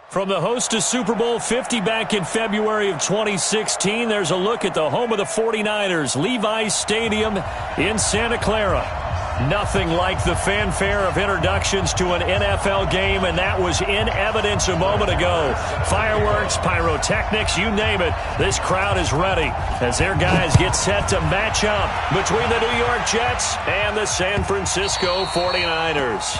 From the host to Super Bowl 50 back in February of 2016, there's a look at the home of the 49ers, Levi's Stadium in Santa Clara. Nothing like the fanfare of introductions to an NFL game, and that was in evidence a moment ago. Fireworks, pyrotechnics, you name it. This crowd is ready as their guys get set to match up between the New York Jets and the San Francisco 49ers.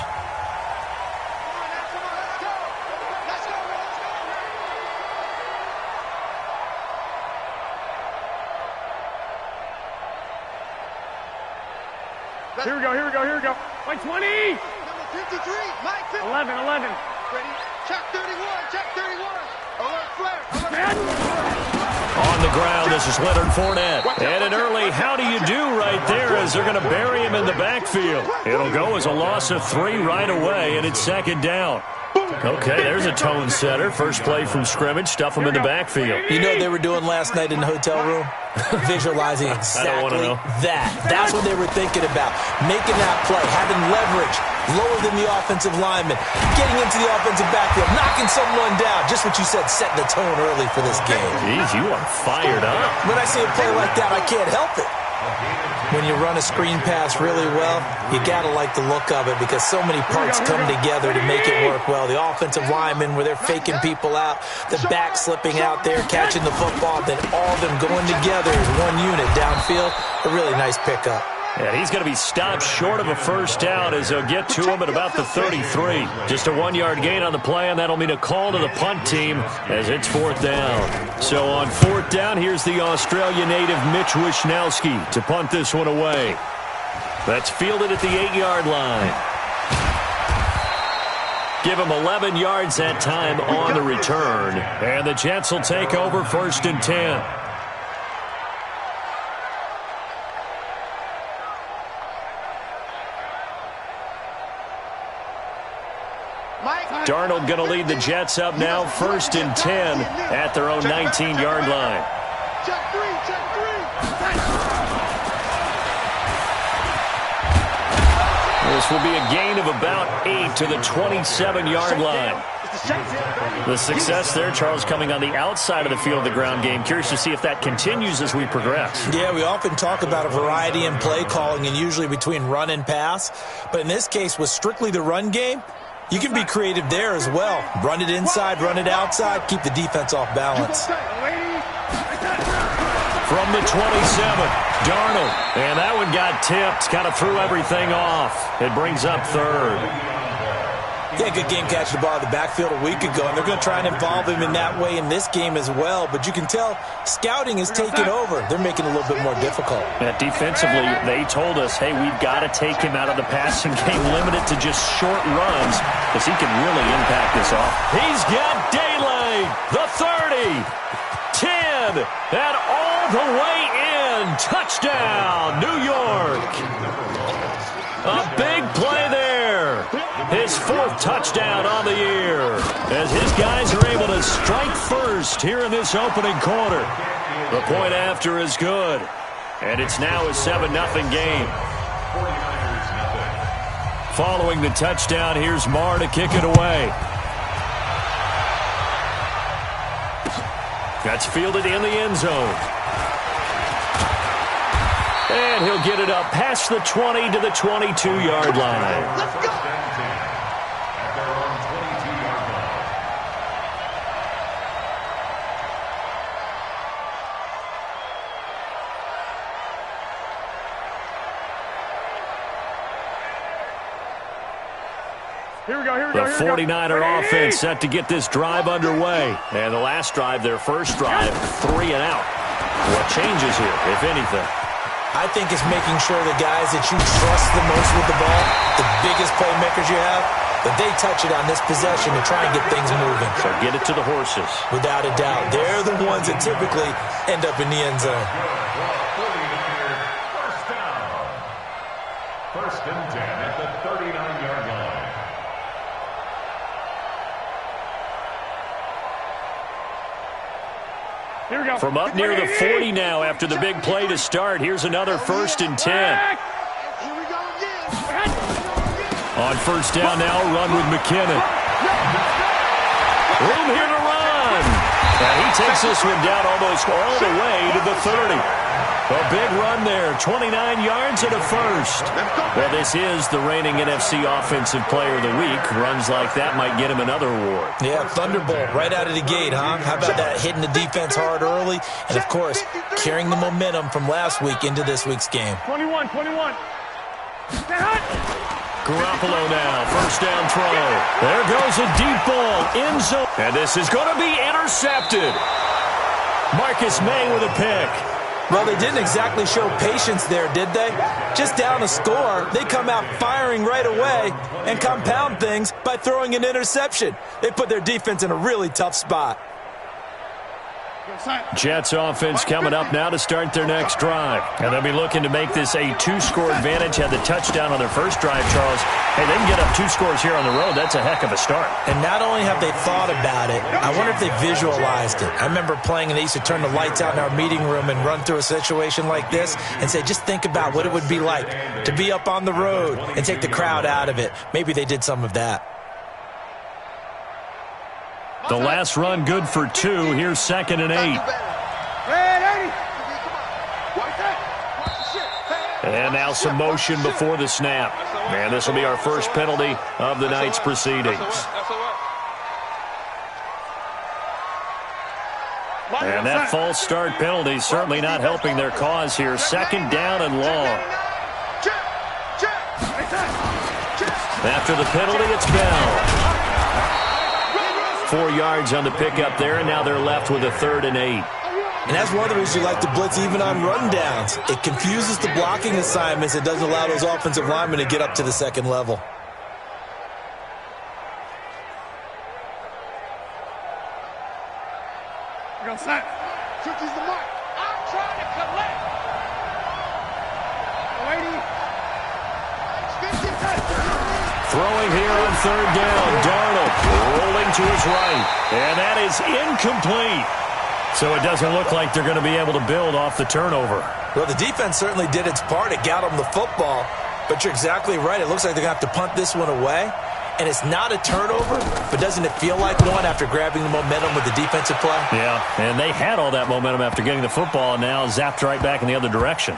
Here we go. Mike 20! Number 53, Mike 50. 11. Ready? Check 31. Alert flare. On the ground, this is Leonard Fournette. And an early how do you do right there as they're going to bury him in the backfield. It'll go as a loss of 3 right away, and it's second down. Okay, there's a tone setter. First play from scrimmage, stuff him in the backfield. You know what they were doing last night in the hotel room? Visualizing exactly that. That's what they were thinking about. Making that play, having leverage, lower than the offensive lineman, getting into the offensive backfield, knocking someone down. Just what you said, setting the tone early for this game. Jeez, you are fired up. When I see a play like that, I can't help it. When you run a screen pass really well, you got to like the look of it because so many parts come together to make it work well. The offensive linemen, where they're faking people out, the back slipping out there, catching the football, then all of them going together as one unit downfield. A really nice pickup. And he's going to be stopped short of a first down as they'll get to him at about the 33. Just a 1-yard gain on the play, and that'll mean a call to the punt team as it's fourth down. So on fourth down, here's the Australia native Mitch Wishnowsky to punt this one away. That's fielded at the 8-yard line. Give him 11 yards that time on the return. And the Jets will take over first and 10. Darnold going to lead the Jets up now, first and 10 at their own 19-yard line. Check 3. This will be a gain of about 8 to the 27-yard line. The success there, Charles, coming on the outside of the field of the ground game. Curious to see if that continues as we progress. Yeah, we often talk about a variety in play calling and usually between run and pass. But in this case, with strictly the run game, you can be creative there as well. Run it inside, run it outside, keep the defense off balance. From the 27, Darnold. And that one got tipped, kind of threw everything off. It brings up third. Yeah, good game catching the ball in the backfield a week ago, and they're going to try and involve him in that way in this game as well. But you can tell scouting is taking over. They're making it a little bit more difficult. Yeah, defensively, they told us, hey, we've got to take him out of the passing game, limit it to just short runs, because he can really impact this off. He's got daylight, the 30, 10, and all the way in. Touchdown, New York. A big play there. His 4th touchdown on the year as his guys are able to strike first here in this opening quarter. The point after is good, and it's now a 7-0 game. Following the touchdown, here's Marr to kick it away. That's fielded in the end zone. And he'll get it up past the 20 to the 22-yard line. Let's go. Here we go. The 49er offense set to get this drive underway. And the last drive, their first drive, 3 and out. What changes here, if anything? I think it's making sure the guys that you trust the most with the ball, the biggest playmakers you have, that they touch it on this possession to try and get things moving. So get it to the horses. Without a doubt. They're the ones that typically end up in the end zone. First and 10 at the 39-yard line. Here we go. From up near the 40 now after the big play to start. Here's another first and 10. Here we go again. On first down now, run with McKinnon. Room here to run. And he takes this one down almost all the way to the 30. A big run there, 29 yards and a first. Well, this is the reigning NFC Offensive Player of the Week. Runs like that might get him another award. Yeah, Thunderbolt right out of the gate, huh? How about that, hitting the defense hard early? And, of course, carrying the momentum from last week into this week's game. 21. Garoppolo now, first down throw. There goes a deep ball, end zone. And this is going to be intercepted. Marcus May with a pick. Well, they didn't exactly show patience there, did they? Just down a score, they come out firing right away and compound things by throwing an interception. They put their defense in a really tough spot. Jets offense coming up now to start their next drive. And they'll be looking to make this a two-score advantage. Had the touchdown on their first drive, Charles. Hey, they can get up 2 scores here on the road. That's a heck of a start. And not only have they thought about it, I wonder if they visualized it. I remember playing and they used to turn the lights out in our meeting room and run through a situation like this and say, just think about what it would be like to be up on the road and take the crowd out of it. Maybe they did some of that. The last run good for 2. Here's 2nd and 8. And now some motion before the snap. And this will be our first penalty of the night's proceedings. And that false start penalty certainly not helping their cause here. 2nd down and long. After the penalty, it's Bell. 4 yards on the pickup there, and now they're left with a 3rd and 8. And that's one of the reasons you like to blitz even on rundowns. It confuses the blocking assignments. It doesn't allow those offensive linemen to get up to the second level. Go set. Trickie's the mark. I'm trying to collect. Throwing here on 3rd down. Darnold rolling to his right. And that is incomplete. So it doesn't look like they're going to be able to build off the turnover. Well, the defense certainly did its part. It got them the football. But you're exactly right. It looks like they're going to have to punt this one away. And it's not a turnover, but doesn't it feel like one after grabbing the momentum with the defensive play? Yeah, and they had all that momentum after getting the football and now zapped right back in the other direction.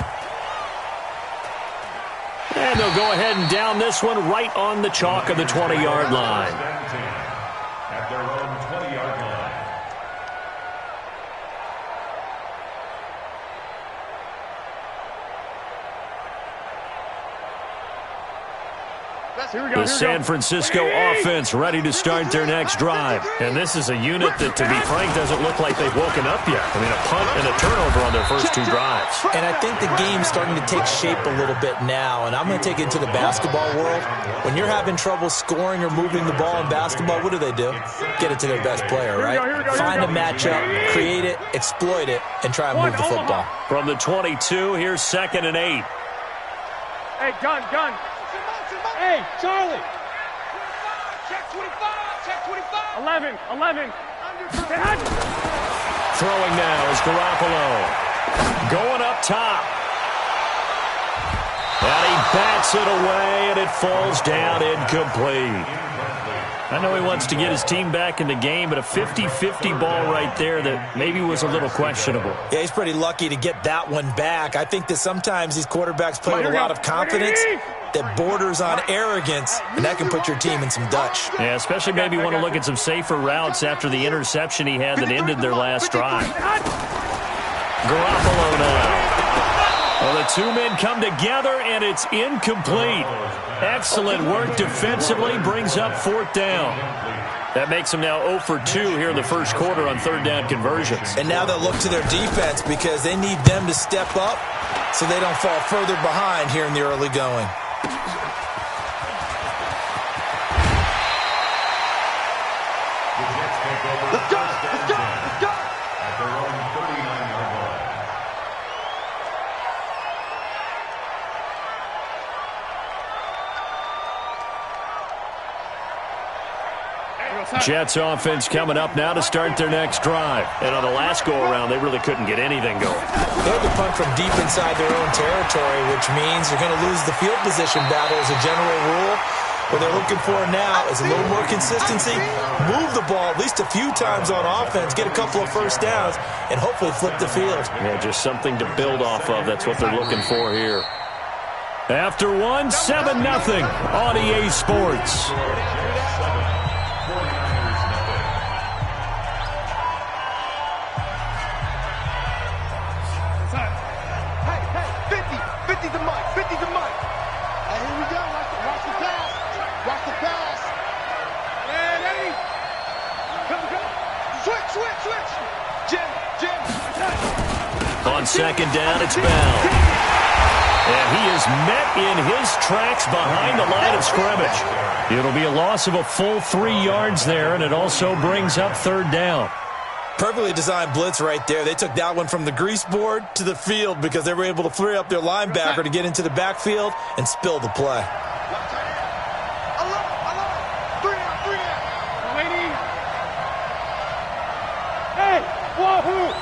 And they'll go ahead and down this one right on the chalk of the 20-yard line. At their own 20-yard line. The San Francisco offense ready to start their next drive. And this is a unit that, to be frank, doesn't look like they've woken up yet. I mean, a punt and a turnover on their first 2 drives. And I think the game's starting to take shape a little bit now. And I'm going to take it into the basketball world. When you're having trouble scoring or moving the ball in basketball, what do? Get it to their best player, right? Find a matchup, create it, exploit it, and try and move the football. From the 22, here's 2nd and 8. Hey, gun. Hey, Charlie. Check 25. Check 25. 11. Throwing now is Garoppolo. Going up top. And he bats it away, and it falls down incomplete. I know he wants to get his team back in the game, but a 50-50 ball right there that maybe was a little questionable. Yeah, he's pretty lucky to get that one back. I think that sometimes these quarterbacks play with a lot of confidence that borders on arrogance, and that can put your team in some Dutch. Yeah, especially maybe want to look at some safer routes after the interception he had that ended their last drive. Garoppolo now. Well, the 2 men come together, and it's incomplete. Excellent work defensively, brings up 4th down. That makes them now 0 for 2 here in the first quarter on 3rd down conversions. And now they'll look to their defense because they need them to step up so they don't fall further behind here in the early going. Let's go. At their own 39-yard line. Jets offense coming up now to start their next drive. And on the last go-around, they really couldn't get anything going. They had to punt from deep inside their own territory, which means you're going to lose the field position battle as a general rule. What they're looking for now is a little more consistency, move the ball at least a few times on offense, get a couple of first downs, and hopefully flip the field. Yeah, just something to build off of. That's what they're looking for here. After one, 7-0 on EA Sports. On second down, it's Bell. And he is met in his tracks behind the line of scrimmage. It'll be a loss of a full 3 yards there, and it also brings up third down. Perfectly designed blitz right there. They took that one from the grease board to the field because they were able to free up their linebacker to get into the backfield and spill the play. Hey, wahoo!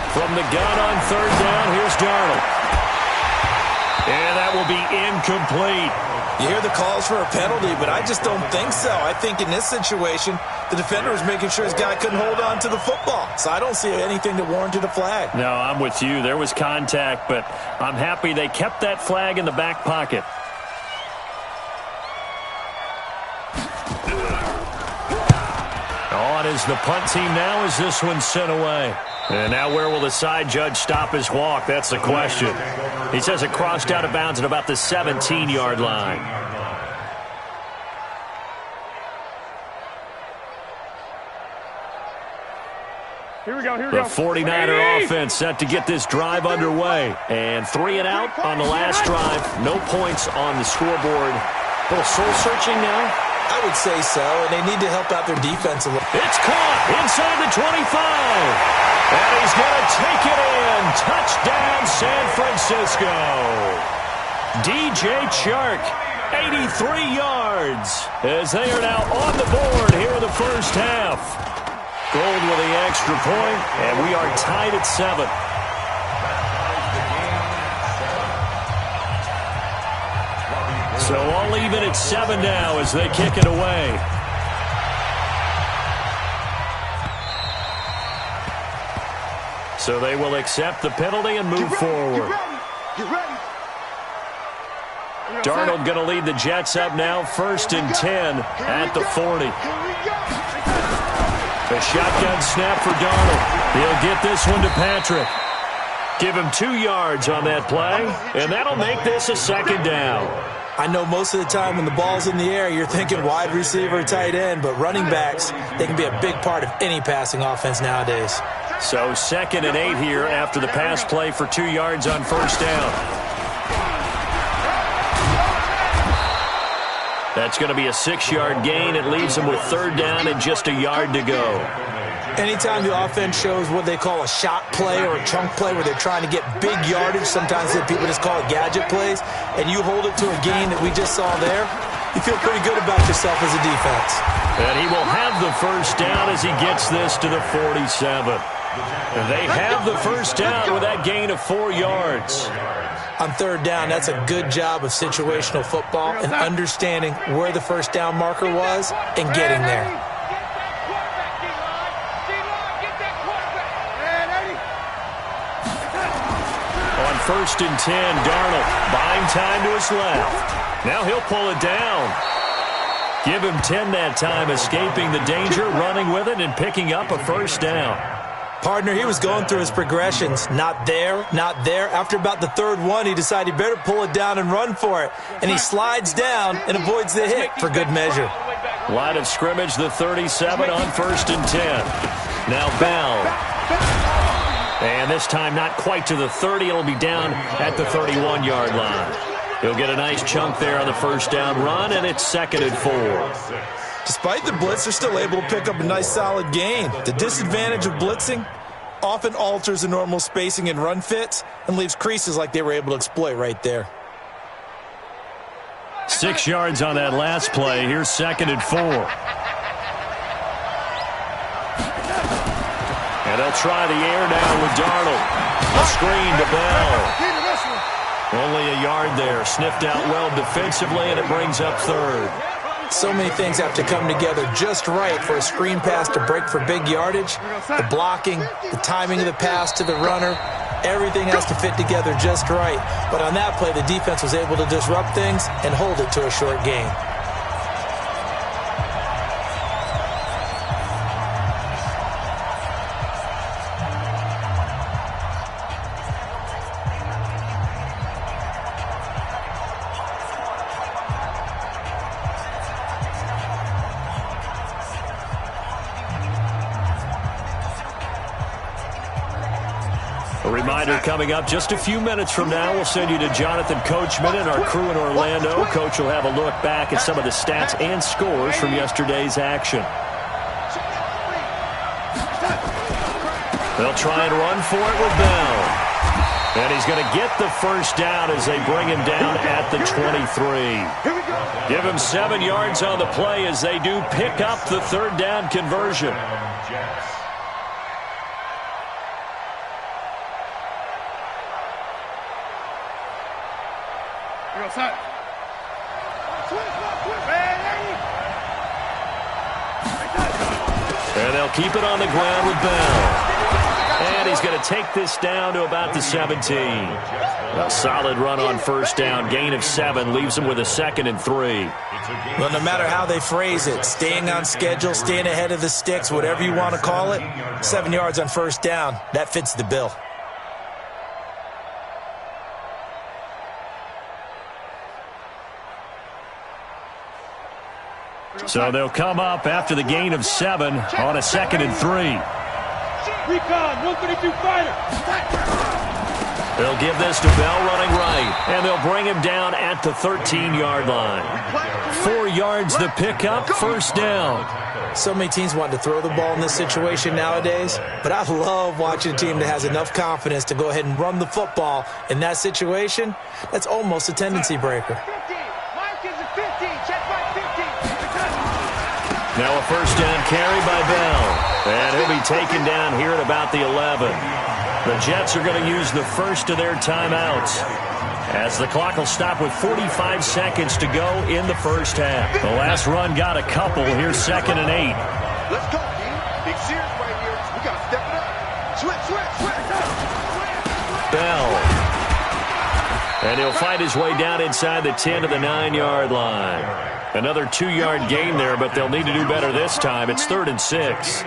From the gun on third down, here's Darnold. And that will be incomplete. You hear the calls for a penalty, but I just don't think so. I think in this situation, the defender was making sure his guy couldn't hold on to the football. So I don't see anything that warranted a flag. No, I'm with you. There was contact, but I'm happy they kept that flag in the back pocket. On is the punt team now as this one's sent away. And now where will the side judge stop his walk? That's the question. He says it crossed out of bounds at about the 17-yard line. Here we go, here we The go. 49er offense set to get this drive underway. And 3 and out on the last drive. No points on the scoreboard. A little soul-searching now. I would say so, and they need to help out their defense a little. It's caught inside the 25. And he's going to take it in. Touchdown, San Francisco. DJ Chark, 83 yards, as they are now on the board here in the first half. Gold with the extra point, and we are tied at 7. So all even at 7 now as they kick it away. So they will accept the penalty and move forward. Darnold going to lead the Jets up now, 1st and 10 at the 40. A shotgun snap for Darnold. He'll get this one to Patrick. Give him 2 yards on that play, and that'll make this a 2nd down. I know most of the time when the ball's in the air, you're thinking wide receiver, tight end, but running backs, they can be a big part of any passing offense nowadays. So 2nd and 8 here after the pass play for 2 yards on 1st down. That's going to be a 6-yard gain. It leaves them with 3rd down and just a yard to go. Anytime the offense shows what they call a shot play or a chunk play where they're trying to get big yardage, sometimes people just call it gadget plays, and you hold it to a gain that we just saw there, you feel pretty good about yourself as a defense. And he will have the 1st down as he gets this to the 47. And they have the 1st down with that gain of 4 yards. On 3rd down, that's a good job of situational football and understanding where the 1st down marker was and getting there. On 1st and 10, Darnold buying time to his left. Now he'll pull it down. Give him 10 that time, escaping the danger, running with it, and picking up a 1st down. Partner, he was going through his progressions. Not there, not there. After about the 3rd one, he decided he better pull it down and run for it. And he slides down and avoids the hit for good measure. Line of scrimmage, the 37 on 1st and 10. Now Bell. And this time not quite to the 30. It'll be down at the 31-yard line. He'll get a nice chunk there on the 1st down run, and it's 2nd and 4. Despite the blitz, they're still able to pick up a nice solid gain. The disadvantage of blitzing often alters the normal spacing and run fits and leaves creases like they were able to exploit right there. 6 yards on that last play. Here's 2nd and 4. And they'll try the air now with Darnold. A screen to Bell. Only a yard there. Sniffed out well defensively, and it brings up third. So many things have to come together just right for a screen pass to break for big yardage. The blocking, the timing of the pass to the runner, everything has to fit together just right. But on that play, the defense was able to disrupt things and hold it to a short gain. A reminder coming up just a few minutes from now, we'll send you to Jonathan Coachman and our crew in Orlando. Coach will have a look back at some of the stats and scores from yesterday's action. They'll try and run for it with Bell. And he's going to get the first down as they bring him down at the 23. Give him 7 yards on the play as they do pick up the third down conversion. And they'll keep it on the ground with Bell. And he's going to take this down to about the 17. A solid run on first down. Gain of 7 leaves him with a 2nd and 3. Well, no matter how they phrase it, staying on schedule, staying ahead of the sticks, whatever you want to call it, 7 yards on first down, that fits the bill. So they'll come up after the gain of 7 on a 2nd and 3. Recon, 132 fighter. They'll give this to Bell running right, and they'll bring him down at the 13-yard line. 4 yards the pickup, first down. So many teams want to throw the ball in this situation nowadays, but I love watching a team that has enough confidence to go ahead and run the football in that situation. That's almost a tendency breaker. Now a first down carry by Bell. And he'll be taken down here at about the 11. The Jets are going to use the first of their timeouts, as the clock will stop with 45 seconds to go in the first half. The last run got a couple. Here's 2nd and 8. Let's go, team. Big series right here. We got to step it up. Switch. Bell. And he'll fight his way down inside the 10 to the 9-yard line. Another 2-yard gain there, but they'll need to do better this time. It's 3rd and 6.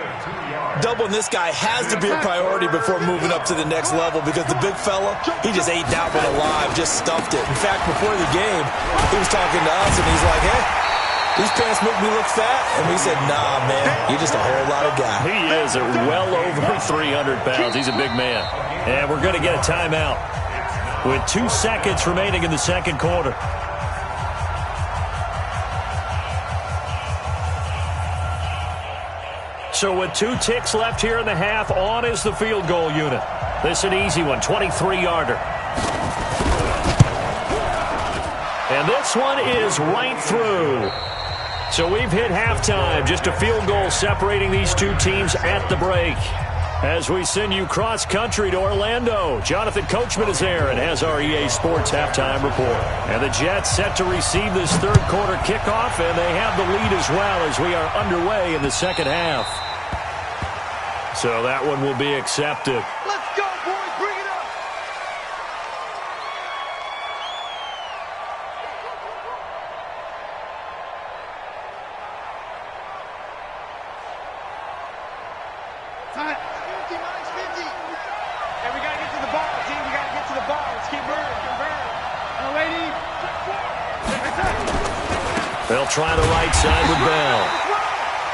Doubling this guy has to be a priority before moving up to the next level, because the big fella, he just ate that one alive, just stuffed it. In fact, before the game, he was talking to us, and he's like, hey, these pants make me look fat. And we said, nah, man, you're just a whole lot of guy. He is well over 300 pounds. He's a big man. And we're going to get a timeout with 2 seconds remaining in the second quarter. So with 2 ticks left here in the half, on is the field goal unit. This is an easy one, 23-yarder. And this one is right through. So we've hit halftime. Just a field goal separating these two teams at the break. As we send you cross-country to Orlando, Jonathan Coachman is there and has our EA Sports halftime report. And the Jets set to receive this third quarter kickoff, and they have the lead as well as we are underway in the second half. So that one will be accepted. Let's go, boys. Bring it up. Time. 50, minus 50. And we got to get to the ball, team. We got to get to the ball. Let's keep burning. They'll try the right side with Bell.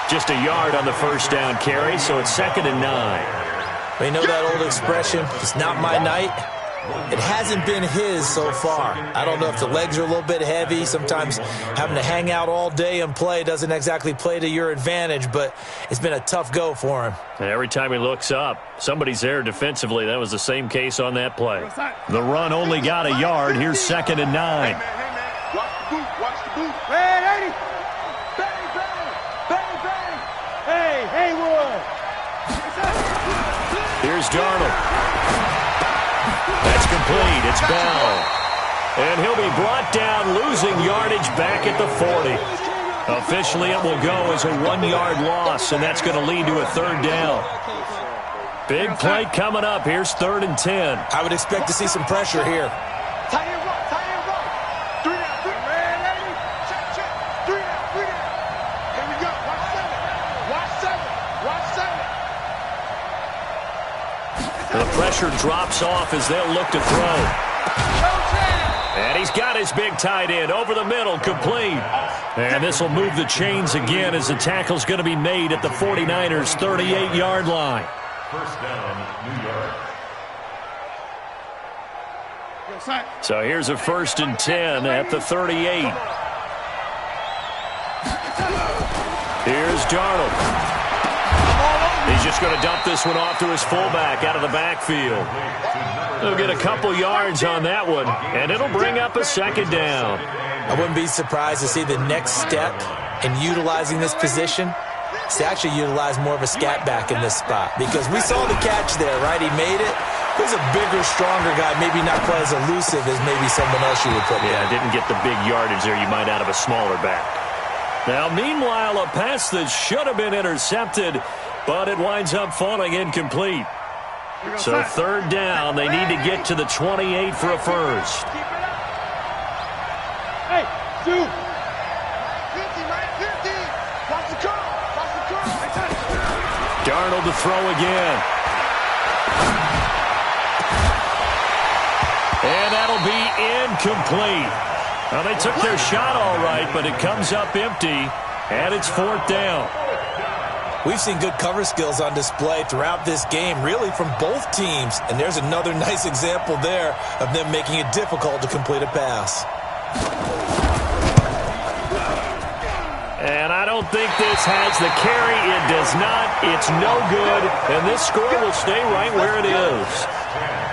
Just a yard on the first down carry, so it's 2nd and 9. We know that old expression, it's not my night. It hasn't been his so far. I don't know if the legs are a little bit heavy. Sometimes having to hang out all day and play doesn't exactly play to your advantage, but it's been a tough go for him. And every time he looks up, somebody's there defensively. That was the same case on that play. The run only got a yard. Here's 2nd and 9. Hey, man. Watch the boot. Watch the boot. Hey, 80. Bang. Hey, Haywood. Here's Darnold. That's complete. It's Bell. And he'll be brought down, losing yardage back at the 40. Officially, it will go as a 1-yard loss, and that's going to lead to a third down. Big play coming up. Here's 3rd and 10. I would expect to see some pressure here. Tight end run, tight end run. 3 down, 3 down. Check, check. 3 down, 3 down. Here we go. Watch 7. Watch 7. Watch 7. The pressure drops off as they'll look to throw. And he's got his big tight end over the middle, complete. And this will move the chains again as the tackle's going to be made at the 49ers' 38-yard line. First down, New York. So here's a 1st and 10 at the 38. Here's Darnold. He's just going to dump this one off to his fullback out of the backfield. He'll get a couple yards on that one, and it'll bring up a 2nd down. I wouldn't be surprised to see the next step in utilizing this position is to actually utilize more of a scat back in this spot, because we saw the catch there, right? He made it. He's a bigger, stronger guy, maybe not quite as elusive as maybe someone else you would put there. Yeah, didn't get the big yardage there you might out of a smaller back. Now, meanwhile, a pass that should have been intercepted, but it winds up falling incomplete. So 3rd down, they need to get to the 28 for a first. Hey, Stu. 50, right? 50. Watch the curl. Watch the curl. Darnold to throw again. And that'll be incomplete. Well, they took their shot all right, but it comes up empty, and it's 4th down. We've seen good cover skills on display throughout this game, really from both teams. And there's another nice example there of them making it difficult to complete a pass. And I don't think this has the carry. It does not. It's no good. And this score will stay right where it is.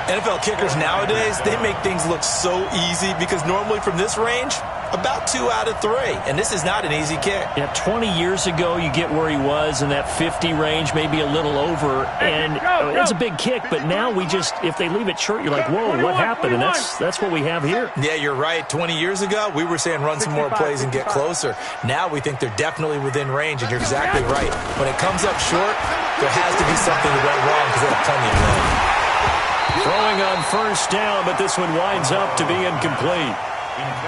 NFL kickers nowadays, they make things look so easy because normally from this range, about 2 out of 3. And this is not an easy kick. Yeah, 20 years ago, you get where he was in that 50 range, maybe a little over. And it's a big kick, but now we just, if they leave it short, you're like, whoa, what happened? And that's what we have here. Yeah, you're right. 20 years ago, we were saying run some more plays and get closer. Now we think they're definitely within range, and you're exactly right. When it comes up short, there has to be something that went wrong because they have plenty of room. Throwing on 1st down, but this one winds up to be incomplete.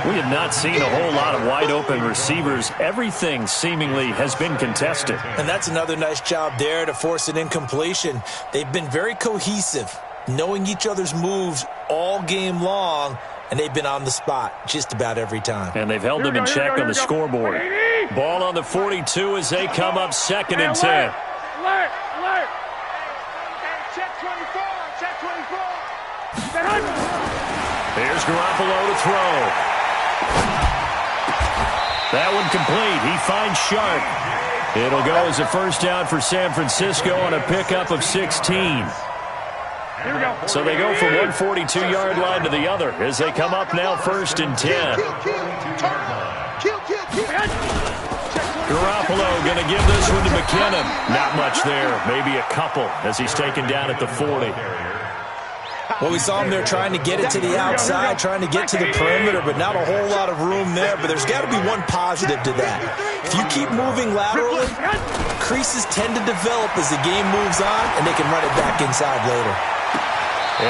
We have not seen a whole lot of wide-open receivers. Everything seemingly has been contested. And that's another nice job there to force an incompletion. They've been very cohesive, knowing each other's moves all game long, and they've been on the spot just about every time. And they've held them in check on the scoreboard. Ball on the 42 as they come up 2nd and 10. Alert! Alert! Check 24. Check 24. Here's Garoppolo to throw. That one complete. He finds Sharp. It'll go as a 1st down for San Francisco on a pickup of 16. So they go from one 42-yard line to the other as they come up now 1st and 10. Garoppolo going to give this one to McKinnon. Not much there. Maybe a couple as he's taken down at the 40. Well, we saw him there trying to get it to the outside, trying to get to the perimeter, but not a whole lot of room there. But there's got to be one positive to that. If you keep moving laterally, creases tend to develop as the game moves on, and they can run it back inside later.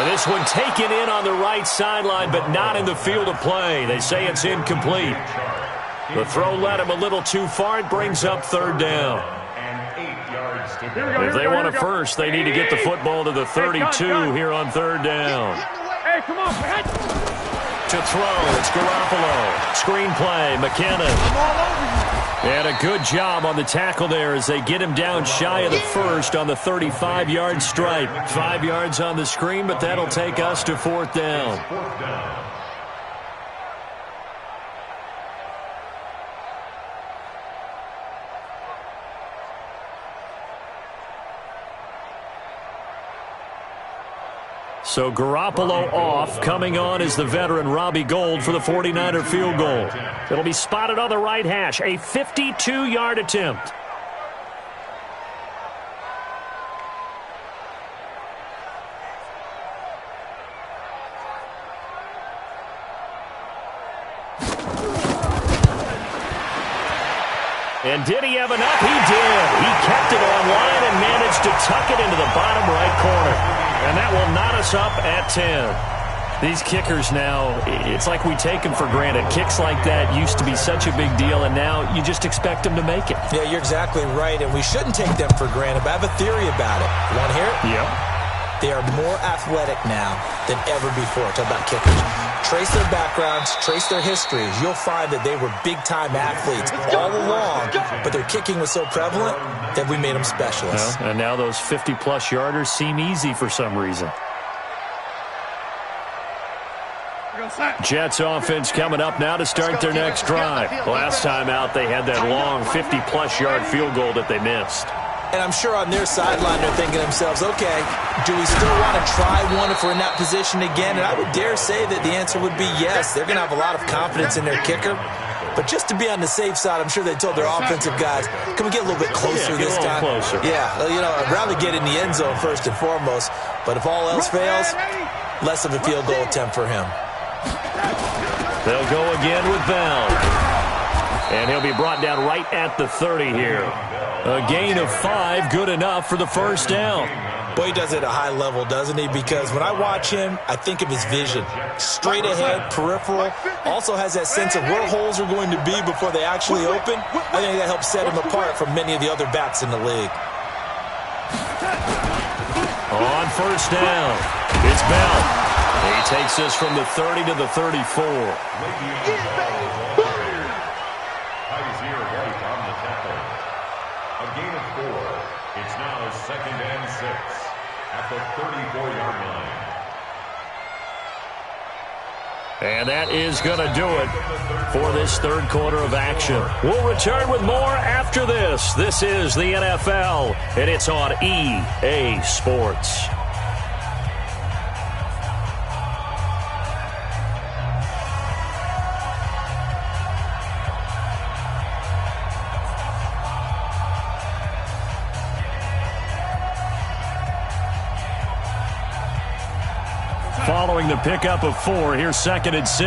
And this one taken in on the right sideline, but not in the field of play. They say it's incomplete. The throw led him a little too far. It brings up 3rd down. If they want a first, they need to get the football to the 32 here on 3rd down. Hey, come on. To throw, it's Garoppolo. Screen play, McKinnon. And a good job on the tackle there as they get him down shy of the 1st on the 35-yard stripe. 5 yards on the screen, but that'll take us to 4th down. So Garoppolo off. Coming on is the veteran Robbie Gould for the 49er field goal. It'll be spotted on the right hash. A 52-yard attempt. And did he have enough? He did. He kept it online and managed to tuck it into the bottom right corner. And that will knot us up at 10. These kickers now, it's like we take them for granted. Kicks like that used to be such a big deal, and now you just expect them to make it. Yeah, you're exactly right, and we shouldn't take them for granted, but I have a theory about it. You want to hear it? Yep. They are more athletic now than ever before. Talk about kickers. Trace their backgrounds, trace their histories. You'll find that they were big-time athletes all along, but their kicking was so prevalent that we made them specialists. Well, and now those 50-plus yarders seem easy for some reason. Jets offense coming up now to start their next drive. Last time out, they had that long 50-plus yard field goal that they missed. And I'm sure on their sideline they're thinking to themselves, okay, do we still want to try one if we're in that position again? And I would dare say that the answer would be yes. They're going to have a lot of confidence in their kicker. But just to be on the safe side, I'm sure they told their offensive guys, can we get a little bit closer this time? Closer. Yeah, you know, I'd rather get in the end zone first and foremost. But if all else fails, less of a field goal attempt for him. They'll go again with Bell. And he'll be brought down right at the 30 here. A gain of 5, good enough for the first down. Boy, he does it at a high level, doesn't he? Because when I watch him, I think of his vision. Straight ahead, peripheral. Also has that sense of where holes are going to be before they actually open. I think that helps set him apart from many of the other backs in the league. On first down, it's Bell. He takes us from the 30 to the 34. Ties here right on the tackle. A gain of 4. It's now 2nd and 6 at the 34-yard line. And that is going to do it for this third quarter of action. We'll return with more after this. This is the NFL, and it's on EA Sports. Following the pickup of 4, here's 2nd and 6.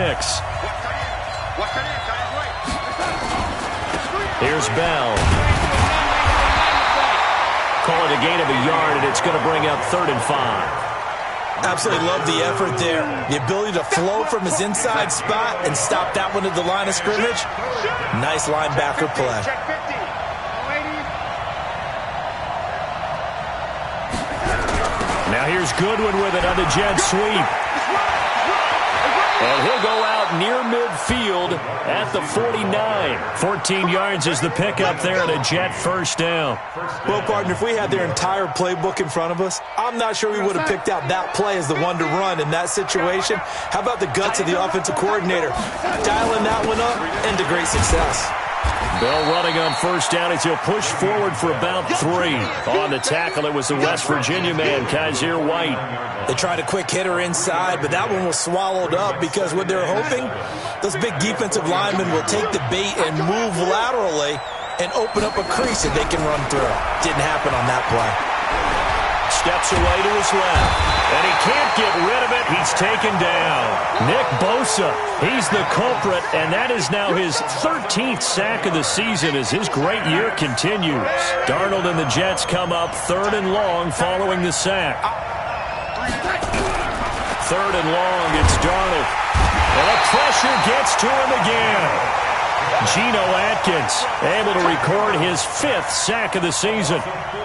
Here's Bell. Call it a gain of a yard, and it's going to bring up 3rd and 5. Absolutely love the effort there. The ability to flow from his inside spot and stop that one at the line of scrimmage. Nice linebacker play. Now here's Goodwin with it on the jet sweep. And he'll go out near midfield at the 49. 14 yards is the pickup there and a Jet first down. Well, partner, if we had their entire playbook in front of us, I'm not sure we would have picked out that play as the one to run in that situation. How about the guts of the offensive coordinator? Dialing that one up into great success. Bell running on first down as he'll push forward for about 3. On the tackle, it was the West Virginia man, Kaiser White. They tried a quick hitter inside, but that one was swallowed up because what they're hoping, those big defensive linemen will take the bait and move laterally and open up a crease that they can run through. Didn't happen on that play. Steps away to his left, and he can't get rid of it. He's taken down. Nick Bosa, he's the culprit, and that is now his 13th sack of the season as his great year continues. Darnold and the Jets come up 3rd and long following the sack. 3rd and long, it's Darnold. And the pressure gets to him again. Geno Atkins able to record his 5th sack of the season.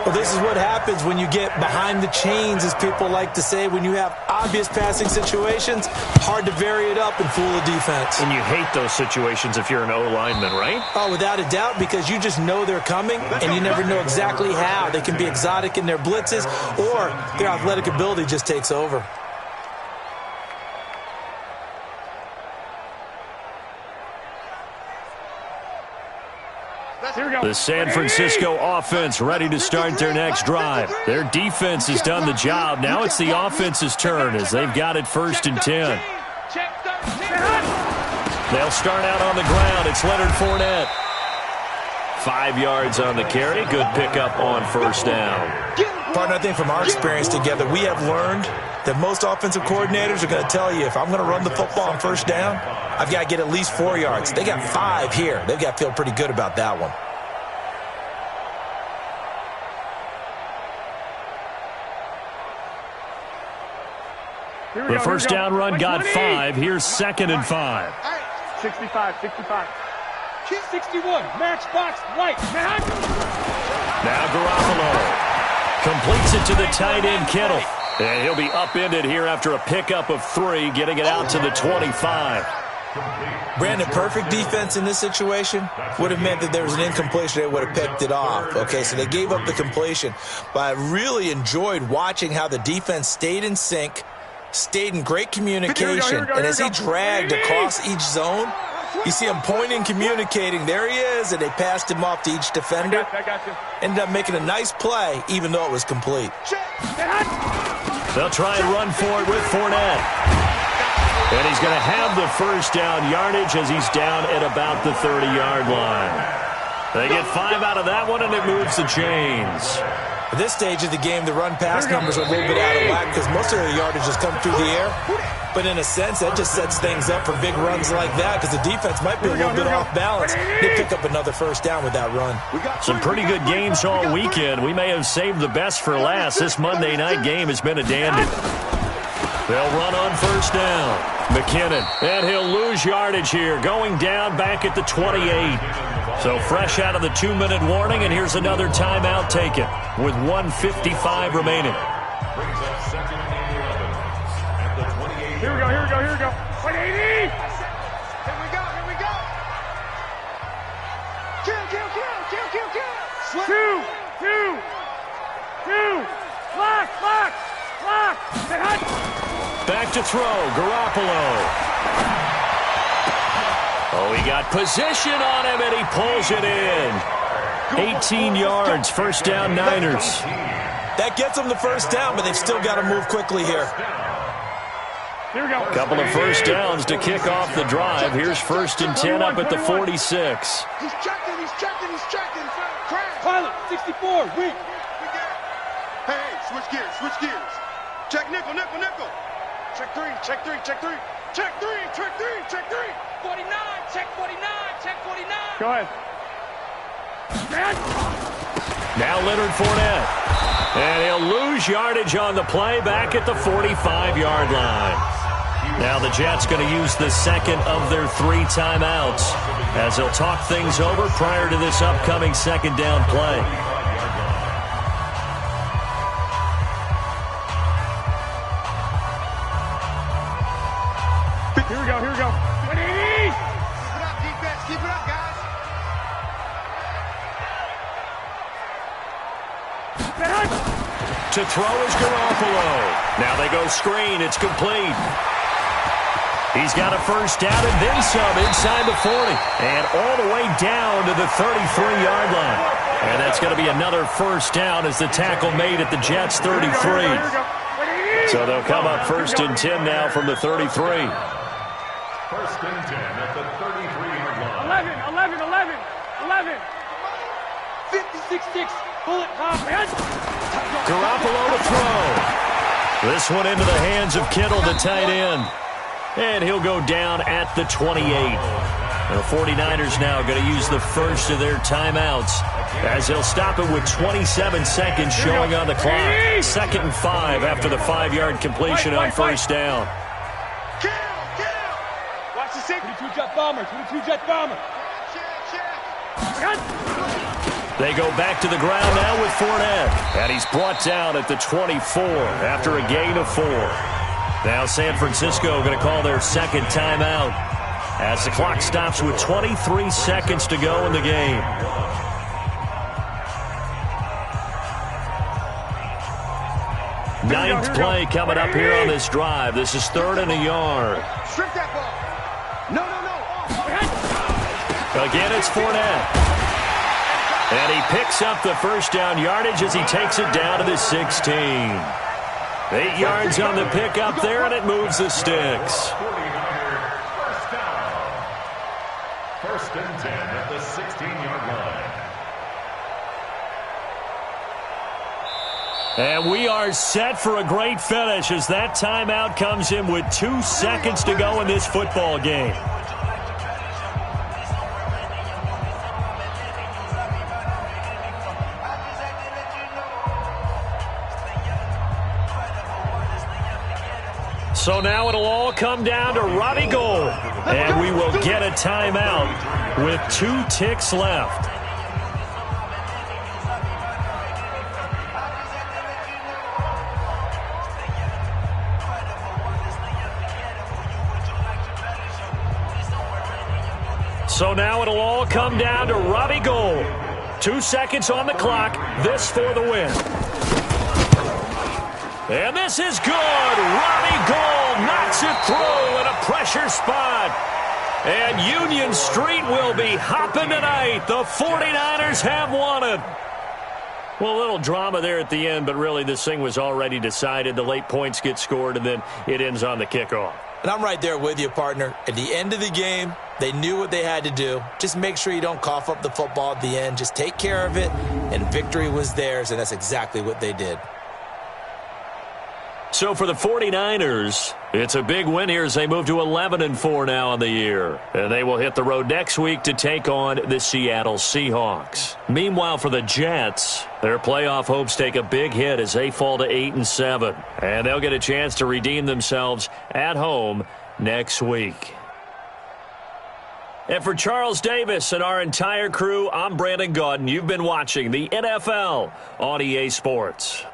Well, this is what happens when you get behind the chains, as people like to say. When you have obvious passing situations, hard to vary it up and fool the defense. And you hate those situations if you're an O-lineman, right? Oh, without a doubt, because you just know they're coming, and you never know exactly how. They can be exotic in their blitzes, or their athletic ability just takes over. The San Francisco offense ready to start their next drive. Their defense has done the job. Now it's the offense's turn as they've got it 1st and 10. They'll start out on the ground. It's Leonard Fournette. 5 yards on the carry. Good pickup on first down. Partner, I think from our experience together, we have learned that most offensive coordinators are going to tell you, if I'm going to run the football on first down, I've got to get at least 4 yards. They got 5 here. They've got to feel pretty good about that one. The first down run got 5. Here's 2nd and 5. 65, 65. 61, matchbox, right. Now Garoppolo completes it to the tight end, Kittle. And he'll be upended here after a pickup of 3, getting it out to the 25. Brandon, perfect defense in this situation would have meant that there was an incompletion. They would have picked it off. Okay, so they gave up the completion. But I really enjoyed watching how the defense stayed in sync, stayed in great communication, and as he dragged across each zone, you see him pointing, communicating. There he is, and they passed him off to each defender. Ended up making a nice play, even though it was complete. They'll try and run for it with Fournette. And he's going to have the first down yardage as he's down at about the 30-yard line. They get 5 out of that one, and it moves the chains. At this stage of the game, the run-pass numbers are a little bit out of whack because most of the yardage has come through the air. But in a sense, that just sets things up for big runs like that because the defense might be a little bit off balance. They pick up another first down with that run. Some pretty good games all weekend. We may have saved the best for last. This Monday night game has been a dandy. They'll run on first down. McKinnon, and he'll lose yardage here, going down back at the 28. So fresh out of the 2-minute warning, and here's another timeout taken with 1:55 remaining. Brings up 2nd and 11 at the 28. Here we go, here we go, here we go. 180! Here we go, here we go. Kill. Two. Lock. Back to throw, Garoppolo. Oh, he got position on him, and he pulls it in. 18 yards, first down, Niners. That gets them the first down, but they've still got to move quickly here. Here we go. Couple of first downs to kick off the drive. Here's 1st and 10 up at the 46. He's checking. Crash. Pilot, 64, weak. Hey, switch gears. Check nickel. Check three. 49, check 49. Go ahead. Now Leonard Fournette. And he'll lose yardage on the play back at the 45-yard line. Now the Jets going to use the second of their 3 timeouts as they'll talk things over prior to this upcoming second down play. Here we go. 180! Keep it up, defense. Keep it up, guys. To throw is Garoppolo. Now they go screen. It's complete. He's got a first down and then some inside the 40. And all the way down to the 33-yard line. And that's going to be another first down as the tackle made at the Jets' 33. So they'll come up 1st and 10 now from the 33. 1st and 10 at the 33-yard line. 11. 56, bullet pop. Garoppolo to throw. This one into the hands of Kittle, the tight end. And he'll go down at the 28. The 49ers now going to use the first of their timeouts as they'll stop it with 27 seconds showing on the clock. 2nd and 5 after the 5-yard completion on first down. Kill. Watch the safety. 22 jet bomber. Check. They go back to the ground now with Fournette. And he's brought down at the 24 after a gain of 4. Now San Francisco going to call their second timeout as the clock stops with 23 seconds to go in the game. Ninth play coming up here on this drive. This is 3rd and a yard. Strip that ball. No. Again, it's Fournette. And he picks up the first down yardage as he takes it down to the 16. 8 yards on the pickup there, and it moves the sticks. 49er, first down. 1st and 10 at the 16-yard line. And we are set for a great finish as that timeout comes in with 2 seconds to go in this football game. So now it'll all come down to Robbie Gould. And we will get a timeout with 2 ticks left. So now it'll all come down to Robbie Gould. 2 seconds on the clock. This for the win. And this is good. Robbie Gould knocks it through in a pressure spot. And Union Street will be hopping tonight. The 49ers have won it. Well, a little drama there at the end, but really this thing was already decided. The late points get scored, and then it ends on the kickoff. And I'm right there with you, partner. At the end of the game, they knew what they had to do. Just make sure you don't cough up the football at the end. Just take care of it, and victory was theirs, and that's exactly what they did. So for the 49ers, it's a big win here as they move to 11-4 now on the year. And they will hit the road next week to take on the Seattle Seahawks. Meanwhile, for the Jets, their playoff hopes take a big hit as they fall to 8-7. And they'll get a chance to redeem themselves at home next week. And for Charles Davis and our entire crew, I'm Brandon Gaudin. You've been watching the NFL on EA Sports.